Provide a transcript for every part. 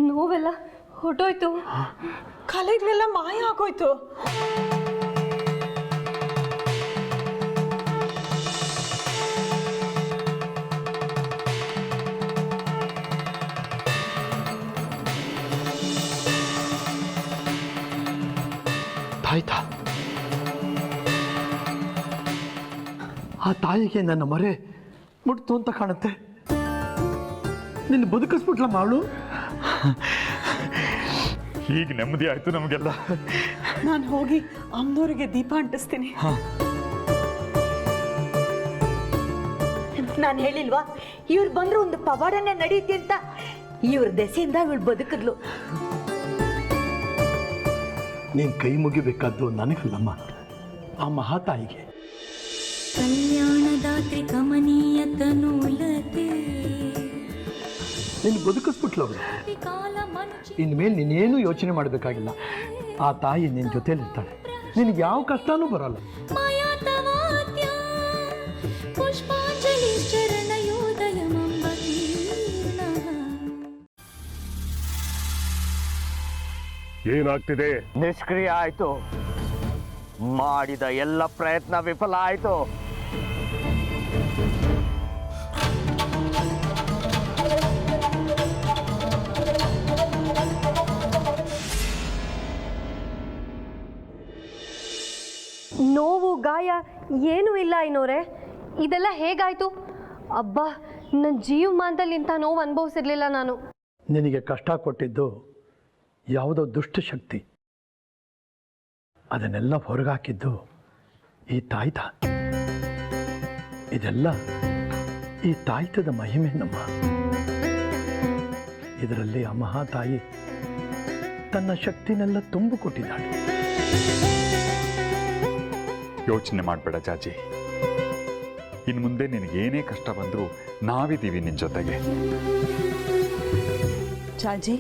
ನೋವೆಲ್ಲ ಹೊರಟೋಯ್ತು, ಕಲೆಗಳೆಲ್ಲ ಮಾಯ ಆಗೋಯ್ತು. ತಾಯ್ತಾ, ಆ ತಾಯಿಗೆ ನನ್ನ ಮರೆ ಮುಟ್ತು ಅಂತ ಕಾಣುತ್ತೆ. ನಿನ್ನ ಬದುಕಿಸ್ಬಿಟ್ಲ ಮಾಡು. ಈಗ ನೆಮ್ಮದಿ ಆಯ್ತು ನಮಗೆಲ್ಲ. ನಾನು ಹೋಗಿ ಅಮ್ಮನವರಿಗೆ ದೀಪ ಅಂಟಿಸ್ತೀನಿ. ನಾನು ಹೇಳಿಲ್ವಾ ಇವ್ರು ಬಂದ್ರು ಒಂದು ಪವಾಡನೆ ನಡೆಯುತ್ತೆ ಅಂತ. ಇವ್ರ ದೆಸೆಯಿಂದ ಇವಳು ಬದುಕಿದ್ಲು. ನೀನು ಕೈ ಮುಗಿಬೇಕಾದ್ದು ನನಗಲ್ಲಮ್ಮ, ಆ ಮಹಾತಾಯಿಗೆ. ಕಲ್ಯಾಣದಾತ್ರಿ ಕಮನೀಯ ತನುಲತೆ ನೀನು ಬದುಕಿಸ್ಬಿಟ್ಲವಳು. ಇನ್ಮೇಲೆ ನೀನೇನು ಯೋಚನೆ ಮಾಡಬೇಕಾಗಿಲ್ಲ. ಆ ತಾಯಿ ನಿನ್ನ ಜೊತೆಲಿರ್ತಾಳೆ, ನಿನಗೆ ಯಾವ ಕಷ್ಟನೂ ಬರಲ್ಲ. ಏನಾಗ್ತಿದೆ? ನಿಷ್ಕ್ರಿಯ ಆಯ್ತು. ಮಾಡಿದ ಎಲ್ಲ ಪ್ರಯತ್ನ ವಿಫಲ ಆಯ್ತು. ನೋವು ಗಾಯ ಏನೂ ಇಲ್ಲ ಐನೋರೆ. ಇದೆಲ್ಲ ಹೇಗಾಯ್ತು? ಅಬ್ಬಾ, ನನ್ನ ಜೀವಮಾನದಲ್ಲಿ ಇಂಥ ನೋವು ಅನುಭವಿಸಿರ್ಲಿಲ್ಲ ನಾನು. ನಿನಗೆ ಕಷ್ಟ ಕೊಟ್ಟಿದ್ದು ಯಾವುದೋ ದುಷ್ಟಶಕ್ತಿ, ಅದನ್ನೆಲ್ಲ ಹೊರಗಾಕಿದ್ದು ಈ ತಾಯ್ತ. ಇದೆಲ್ಲ ಈ ತಾಯ್ತದ ಮಹಿಮೆ ನಮ್ಮ. ಇದರಲ್ಲಿ ಆ ಮಹಾತಾಯಿ ತನ್ನ ಶಕ್ತಿನೆಲ್ಲ ತುಂಬಿಕೊಟ್ಟಿದ್ದಾಳೆ. ಯೋಚನೆ ಮಾಡಬೇಡ ಚಾಚಿ. ಇನ್ನು ಮುಂದೆ ನಿನಗೇನೇ ಕಷ್ಟ ಬಂದರೂ ನಾವಿದ್ದೀವಿ ನಿನ್ನ ಜೊತೆಗೆ. ಜಾಜಿ,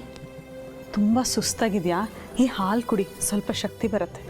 ತುಂಬ ಸುಸ್ತಾಗಿದೆಯಾ? ಈ ಹಾಲು ಕುಡಿ, ಸ್ವಲ್ಪ ಶಕ್ತಿ ಬರುತ್ತೆ.